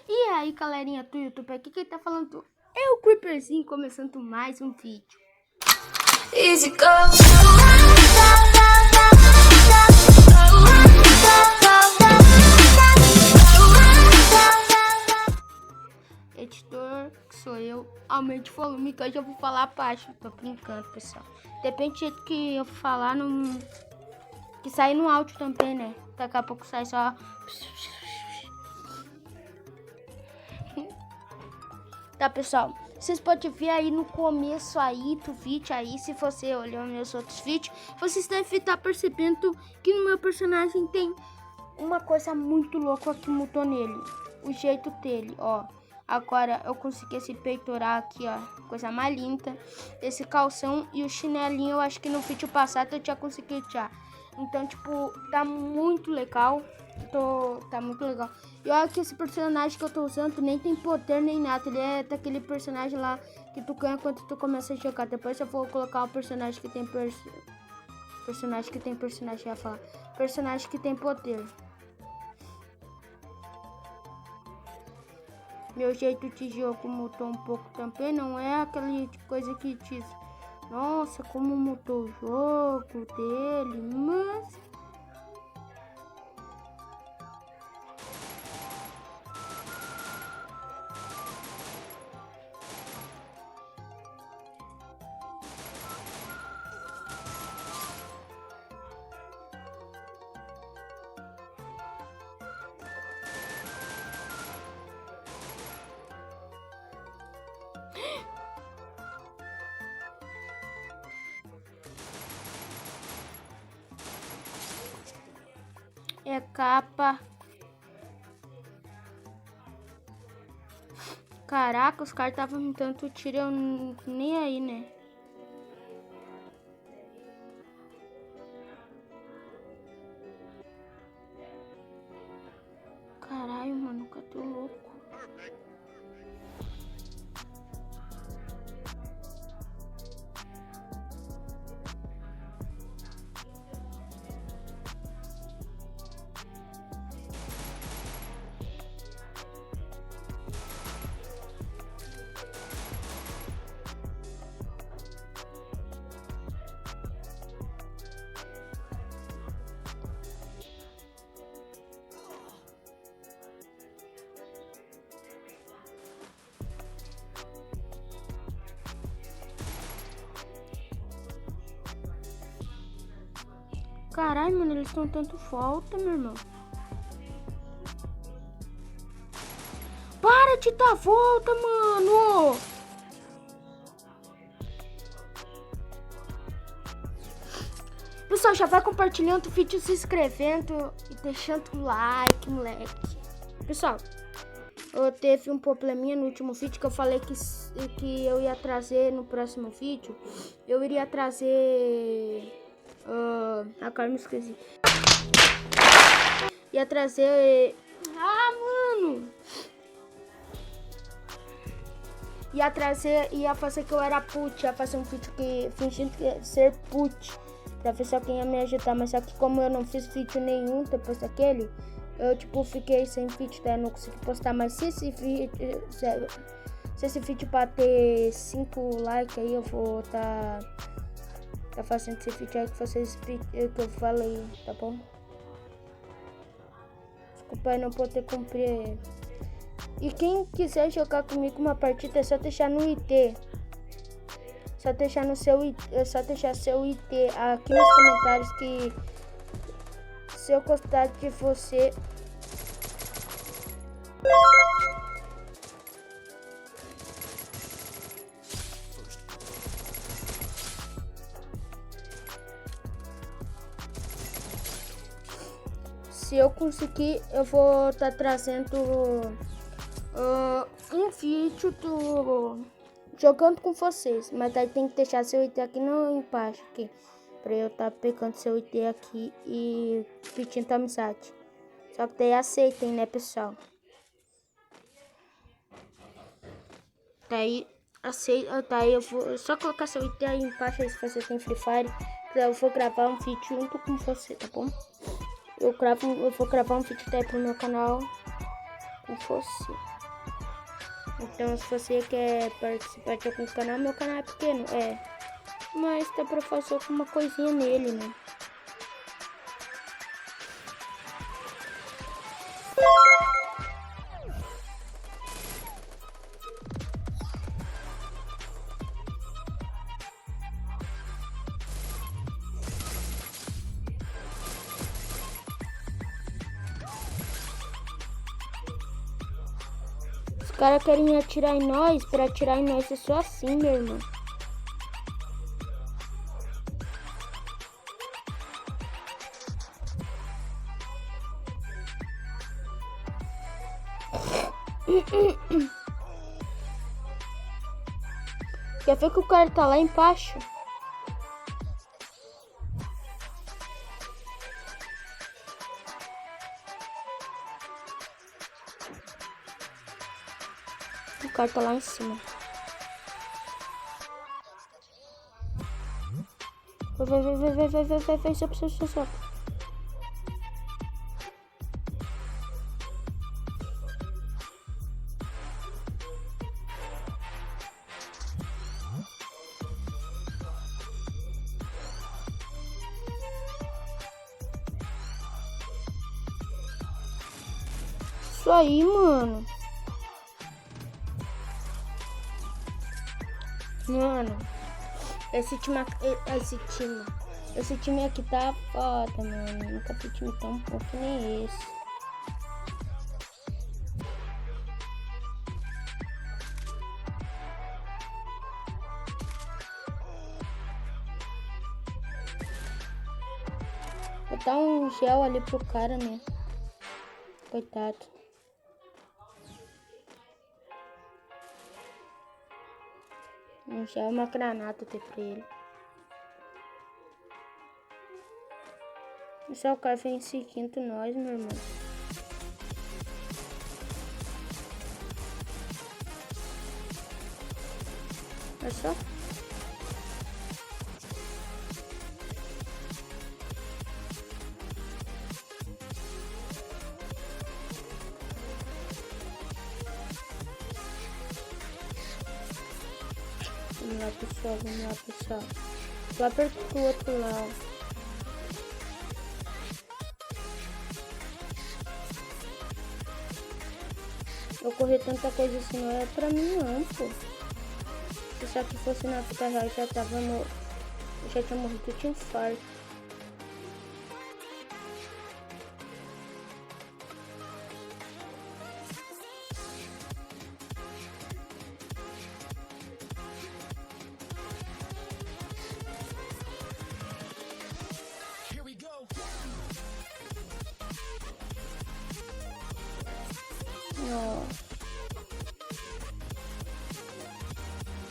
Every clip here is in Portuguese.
E aí, galerinha do YouTube, aqui quem tá falando é o Creeperzinho, começando mais um vídeo. Easy go. Editor, que sou eu, aumente o volume que hoje eu vou falar baixo. Tô brincando, pessoal. Depende do jeito que eu falar, que sai no áudio também, né? Daqui a pouco sai só. Tá, pessoal, vocês podem ver aí no começo aí do vídeo aí, se você olhar meus outros vídeos, vocês devem estar percebendo que no meu personagem tem uma coisa muito louca que mudou nele, o jeito dele, ó. Agora eu consegui esse peitoral aqui, ó, coisa mais linda, esse calção e o chinelinho, eu acho que no vídeo passado eu tinha conseguido já. Então, tipo, tá muito legal. Tá muito legal. E olha que esse personagem que eu tô usando nem tem poder nem nada. Ele é daquele personagem lá que tu ganha quando tu começa a jogar. Depois eu vou colocar um personagem que tem personagem que tem poder. Meu jeito de jogo mudou um pouco também. Não é aquela coisa que diz: nossa, como mudou o jogo dele. Mas é capa. Caraca, os caras estavam me dando tiro, eu nem aí, né? Caralho, mano, cadê o louco? Caralho, mano, eles estão tanto falta, meu irmão. Para de dar volta, mano! Pessoal, já vai compartilhando o vídeo, se inscrevendo e deixando o like, moleque. Pessoal, eu teve um probleminha no último vídeo que eu falei que eu ia trazer no próximo vídeo. Eu iria trazer... agora me esqueci. Ia trazer... mano! Ia fazer que eu era put. Ia fazer um vídeo fingindo ser put. Pra ver se alguém ia me ajudar. Mas só que como eu não fiz vídeo nenhum depois daquele, eu tipo fiquei sem vídeo, daí eu não consegui postar. Mas se esse vídeo bater 5 likes aí, eu vou tá fazendo esse vídeo aí que eu falei, tá bom? Desculpa aí não poder cumprir. E quem quiser jogar comigo uma partida é só deixar no IT. Só deixar seu IT aqui nos comentários, que se eu gostar de você, se eu conseguir, eu vou estar trazendo um vídeo jogando com vocês. Mas daí tem que deixar seu IT aqui embaixo, aqui, pra eu estar pegando seu IT aqui e pedindo amizade. Só que daí aceitem, né, pessoal? Daí eu vou só colocar seu IT aí embaixo aí, se você tem Free Fire. Eu vou gravar um vídeo junto com você, tá bom? Eu vou gravar um vídeo daí pro meu canal com você. Então, se você quer participar de algum canal, meu canal é pequeno, mas dá pra fazer alguma coisinha nele, né? Os caras querem atirar em nós, pra atirar em nós é só assim, meu irmão. Quer ver que o cara tá lá embaixo? O cara tá lá em cima. Vai, sobe. Isso aí, mano. Mano, esse time aqui tá foda, mano. Nunca vi time tão bom que nem esse. Vou dar um gel ali pro cara, né? Coitado. Um gel e uma granada ter pra ele. E só o cara vem seguindo nós, meu irmão. Olha só. Vamos lá, pessoal. Lá perto do outro lado. Eu correr tanta coisa assim não é pra mim não, pô. Se isso aqui fosse na vida real, eu já tinha morrido de infarto.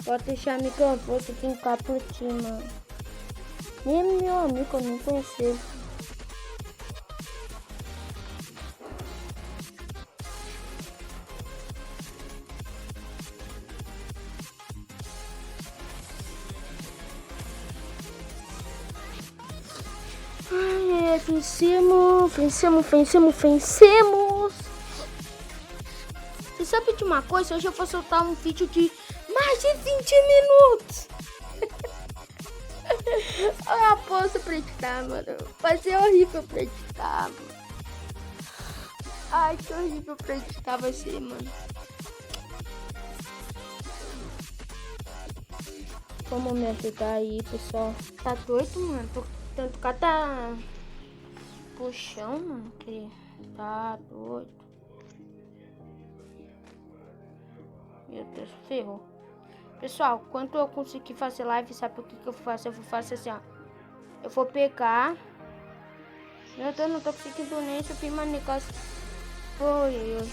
Pode deixar, amigão, vou ficar por ti, mano. Nem meu amigo, eu não conheci ele. Ai, vencemos. Você sabe de uma coisa? Hoje eu vou soltar um vídeo de mais de 20 minutos. Eu posso pra editar, mano. Vai ser horrível pra editar, mano. Ai, que horrível pra editar vai ser, mano. Vamos me ajudar aí, pessoal. Tá doido, mano? Tanto que tá puxão, mano. Que tá doido. Meu Deus, ferrou. Pessoal, quando eu conseguir fazer live, sabe o que eu faço? Eu vou fazer assim, ó. Eu vou pegar. Meu Deus, não tô conseguindo nem subir mais negócio. Oi.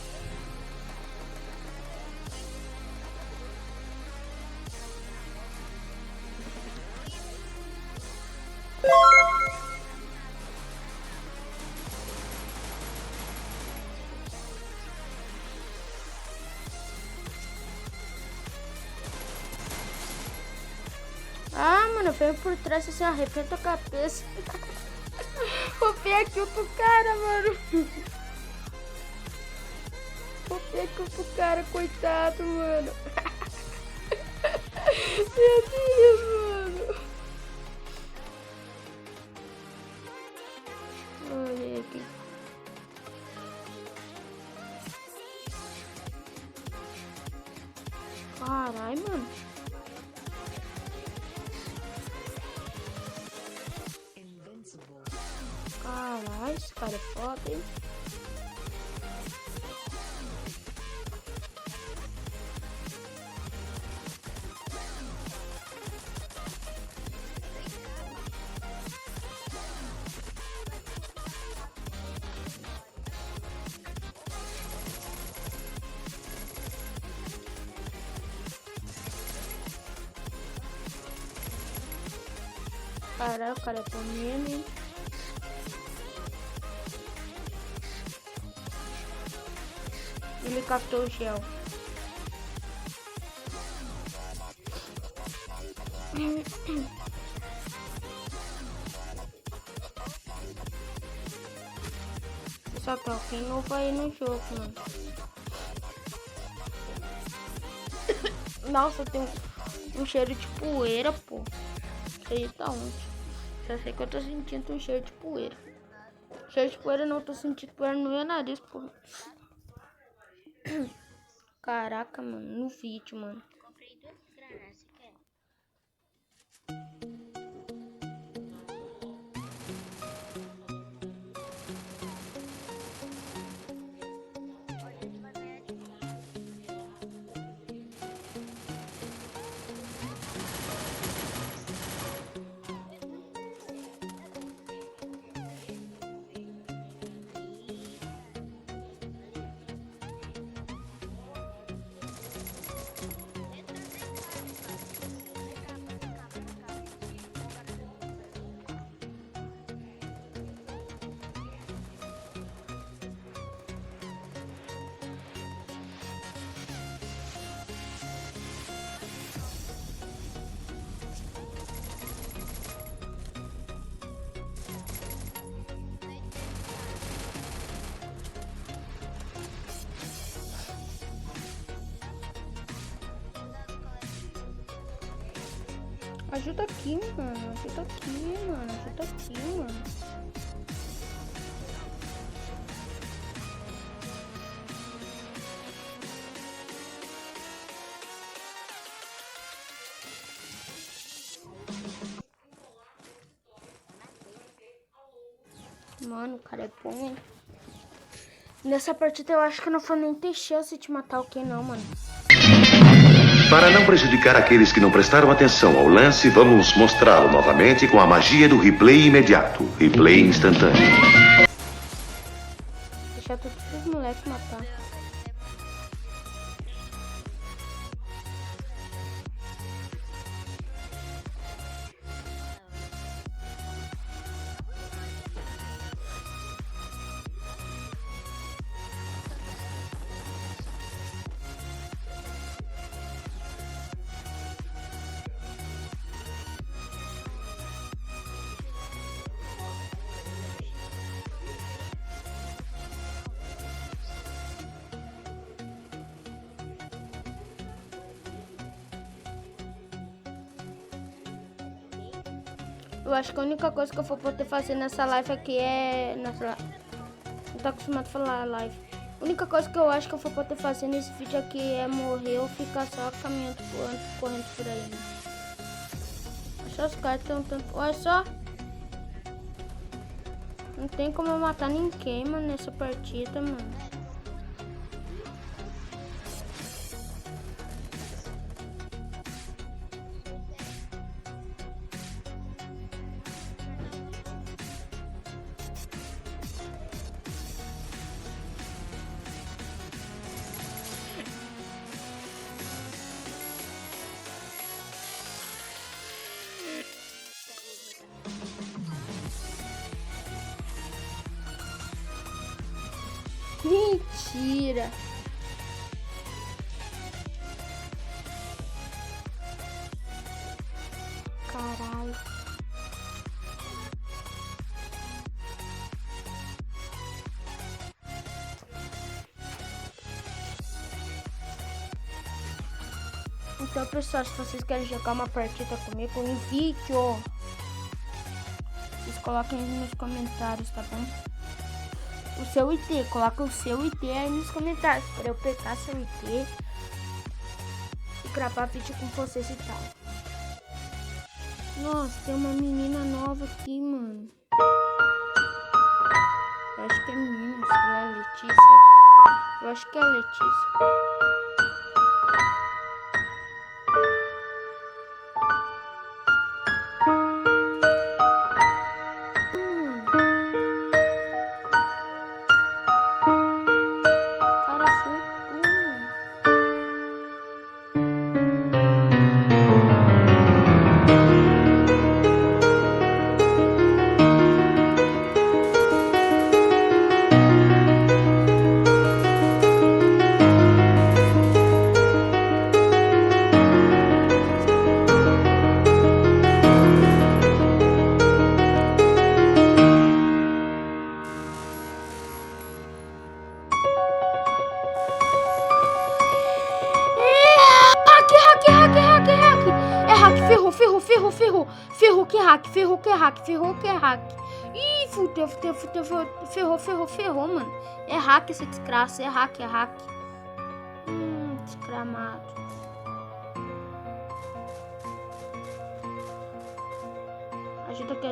Ah, mano, veio por trás assim, arrebenta a cabeça. Vou ver aqui outro cara, mano. peca pro cara, coitado, mano. Meu Deus, mano. Olha aqui. Caralho, mano. Caralho, esse cara é foda, hein? Caralho, o cara é bom mesmo, hein? Ele captou o gel. Só toca em novo aí no jogo, mano. Nossa, tem um cheiro de poeira, pô. Sei tá onde. Só sei que eu tô sentindo um cheiro de poeira. Cheiro de poeira não, tô sentindo poeira no meu nariz, pô. Caraca, mano, no vídeo, mano. Comprei 2 granadas, você quer? Ajuda aqui, mano. Ajuda aqui, mano. Ajuda aqui, mano. Mano, o cara é bom, hein? Nessa partida eu acho que eu não vou nem ter chance de matar alguém, não, mano. Para não prejudicar aqueles que não prestaram atenção ao lance, vamos mostrá-lo novamente com a magia do replay imediato. Replay instantâneo. Deixar todos os moleques matar. Eu acho que a única coisa que eu vou poder fazer nessa live aqui é... Não tô acostumado a falar live. A única coisa que eu acho que eu vou poder fazer nesse vídeo aqui é morrer ou ficar só caminhando, correndo por aí. Olha só, os caras estão tanto... Olha só. Não tem como eu matar ninguém, mano, nessa partida, mano. Mentira! Caralho. Então, pessoal, se vocês querem jogar uma partida comigo em vídeo, vocês coloquem aí nos comentários, tá bom? O seu IT, coloca o seu IT aí nos comentários para eu pegar seu IT e gravar vídeo com vocês e tal. Nossa, tem uma menina nova aqui, mano. Eu acho que é menina, sei lá, Letícia. Eu acho que é a Letícia. Ferrou que é hack. Ih, ferrou, mano. É hack essa desgraça, é hack. Desgramado. Ajuda aqui.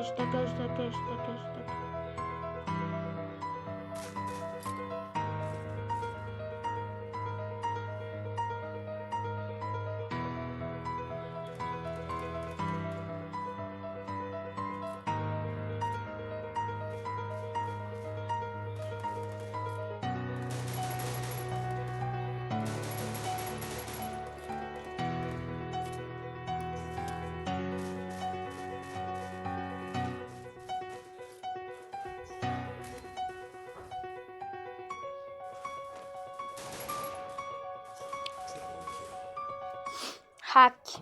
Hack.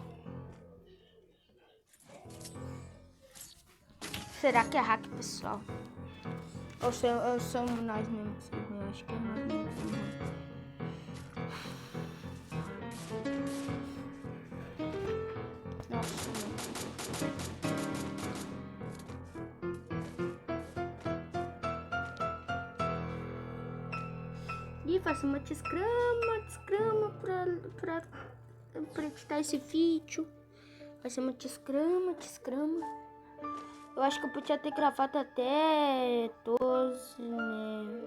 Será que é hack, pessoal? Ou somos nós mesmos? Eu acho que é nós mesmos. Nossa, e faça uma desgrama pra editar esse vídeo. Vai ser uma desgrama. Eu acho que eu podia ter gravado até 12, né?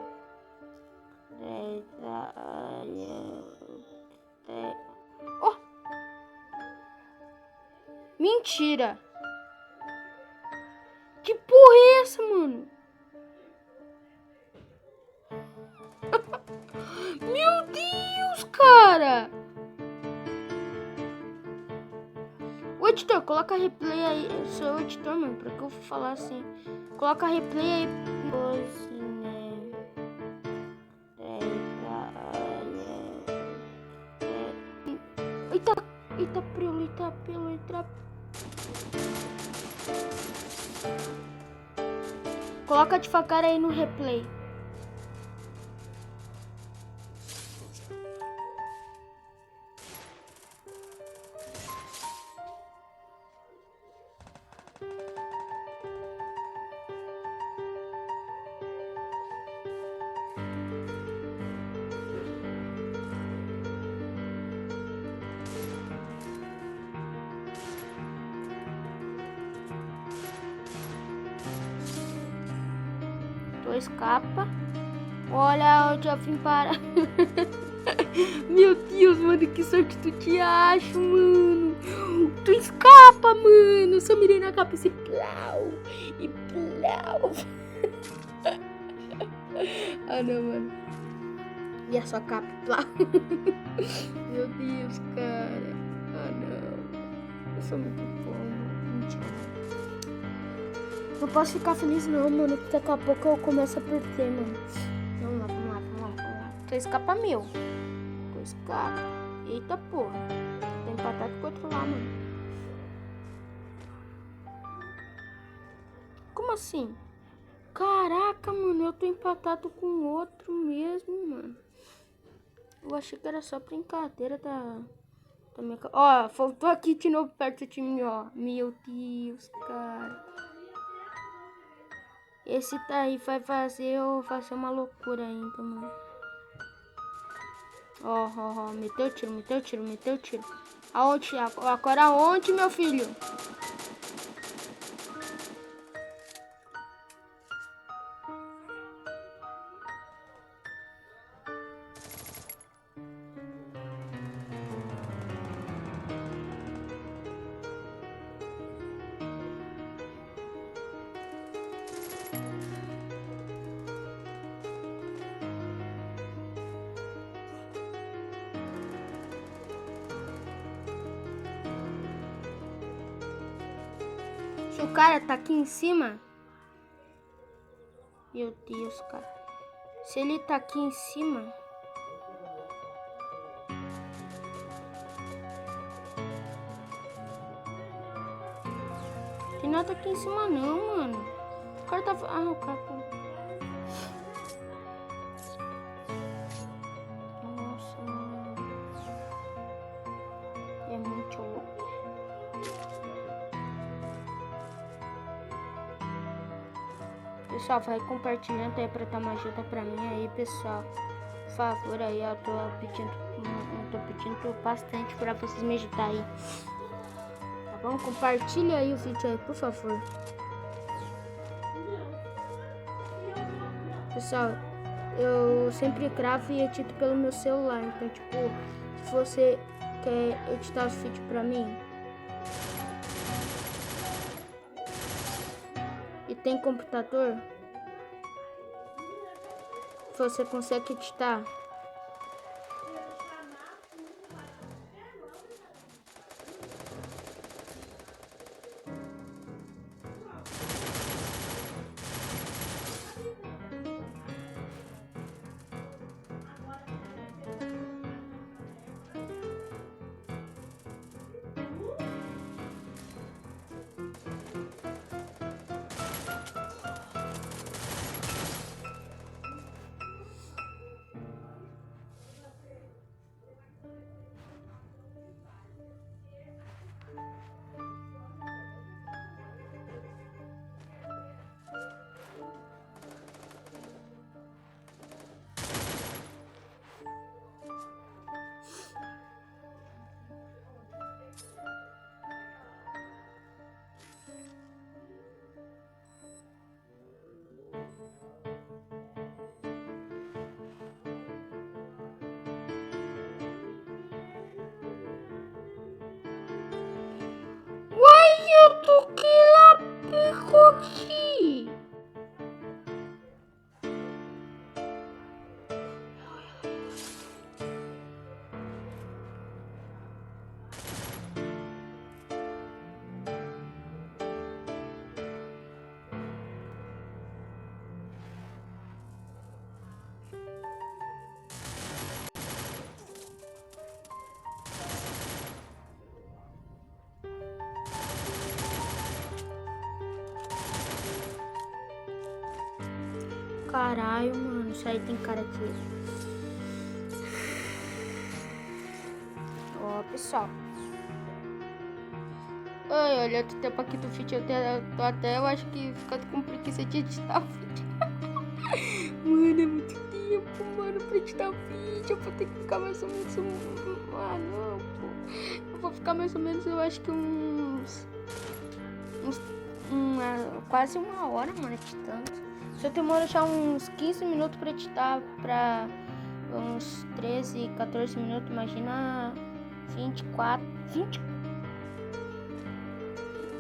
10, oh! Mentira! Que porra é essa, mano? Meu Deus, cara! O editor, coloca replay aí. Eu sou o editor, mano, pra que eu vou falar assim? Coloca replay aí. Eita, pelo. Coloca devagar aí no replay. Escapa. Olha onde eu vim parar. Meu Deus, mano, que sorte tu te acha, mano. Tu escapa, mano. Só mirei na cabeça e plau. Ah, não, mano. E a sua capa, plau. Meu Deus, cara. Ah, não. Eu sou muito bom. Mentira. Não posso ficar feliz não, mano, porque daqui a pouco eu começo a perder, mano. Vamos lá. Tu escapa meu. Tu escapa. Eita porra. Tô empatado com o outro lá, mano. Como assim? Caraca, mano, eu tô empatado com o outro mesmo, mano. Eu achei que era só brincadeira Ó, faltou aqui de novo perto de mim, ó. Meu Deus, cara. Esse tá aí vai fazer uma loucura ainda, mano. Ó, meteu tiro. Aonde? Agora aonde, meu filho? Se o cara tá aqui em cima... Meu Deus, cara. Se ele tá aqui em cima... Tem nada aqui em cima não, mano. O cara tá... Ah, o cara tá... Nossa, mano. É muito louco. Pessoal, vai compartilhando aí pra dar uma ajuda pra mim aí, pessoal. Por favor, aí, eu tô pedindo bastante pra vocês me ajudar aí. Tá bom? Compartilha aí o vídeo aí, por favor. Pessoal, eu sempre gravo e edito pelo meu celular. Então, tipo, se você quer editar os vídeos pra mim e tem computador, você consegue editar. Eu toquei lá, pegou aqui. Caralho, mano, isso aí tem cara aqui. Ó, pessoal. Ai, olha o tempo aqui do vídeo. Eu acho que fica com preguiça de editar o vídeo. Mano, é muito tempo, mano, pra editar o vídeo. Eu vou ter que ficar mais ou menos Ah, não, pô. Eu vou ficar mais ou menos, eu acho que quase uma hora, mano, editando. Se eu demoro já uns 15 minutos pra editar, pra uns 13, 14 minutos, imagina 24, 20.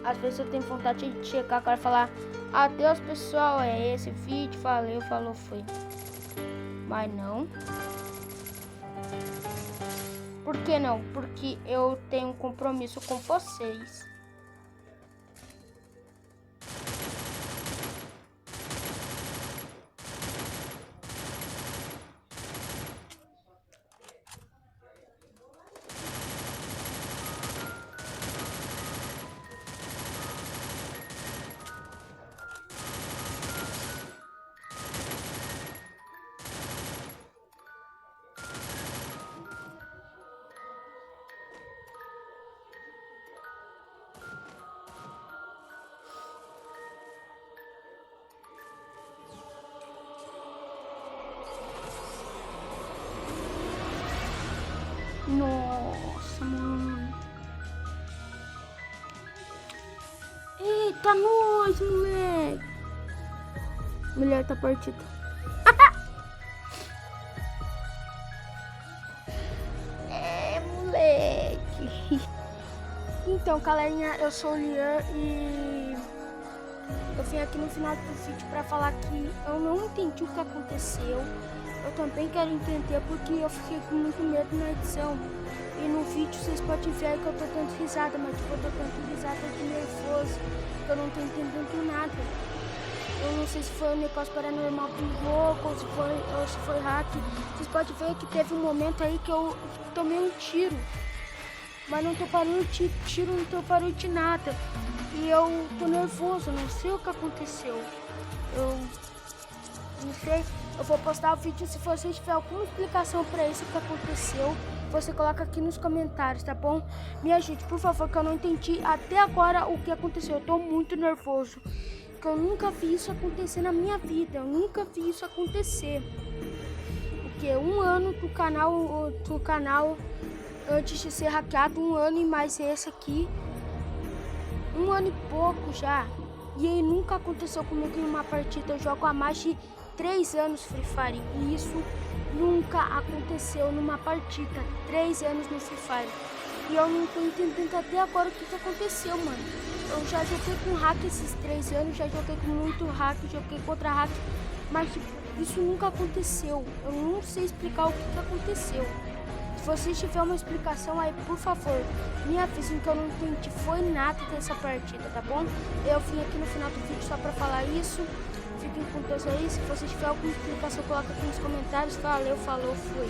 Às vezes eu tenho vontade de chegar agora e falar: adeus, pessoal, é esse vídeo, valeu, falou, foi. Mas não. Por que não? Porque eu tenho um compromisso com vocês. Eita, nós, moleque. Mulher tá partida. É, moleque. Então, galerinha, eu sou o Lian e eu vim aqui no final do vídeo pra falar que eu não entendi o que aconteceu. Eu também quero entender porque eu fiquei com muito medo na edição. E no vídeo vocês podem ver aí que eu tô dando risada, mas tipo, eu tô dando risada de nervoso, que eu não tô entendendo nada. Eu não sei se foi um negócio paranormal do jogo, ou se foi hack. Vocês podem ver que teve um momento aí que eu tomei um tiro. Mas não tô parando de tiro, não tô parando de nada. E eu tô nervoso, não sei o que aconteceu. Eu não sei. Eu vou postar o vídeo, se você tiver alguma explicação pra isso que aconteceu, você coloca aqui nos comentários, tá bom? Me ajude, por favor, que eu não entendi até agora o que aconteceu. Eu tô muito nervoso, porque eu nunca vi isso acontecer na minha vida. Eu nunca vi isso acontecer. Porque 1 ano do canal antes de ser hackeado, 1 ano e mais esse aqui, 1 ano e pouco já. E aí nunca aconteceu comigo em uma partida. Eu jogo há mais de 3 anos Free Fire e isso nunca aconteceu numa partida. 3 anos no Free Fire. E eu não tô entendendo até agora o que aconteceu, mano. Eu já joguei com hack esses 3 anos, já joguei com muito hack, joguei contra hack, mas tipo, isso nunca aconteceu. Eu não sei explicar o que aconteceu. Se vocês tiverem uma explicação aí, por favor, me avisem que eu não entendi foi nada dessa partida, tá bom? Eu vim aqui no final do vídeo só pra falar isso. Fiquem com Deus aí. Se vocês tiverem alguma explicação, coloca aqui nos comentários. Valeu, falou, fui.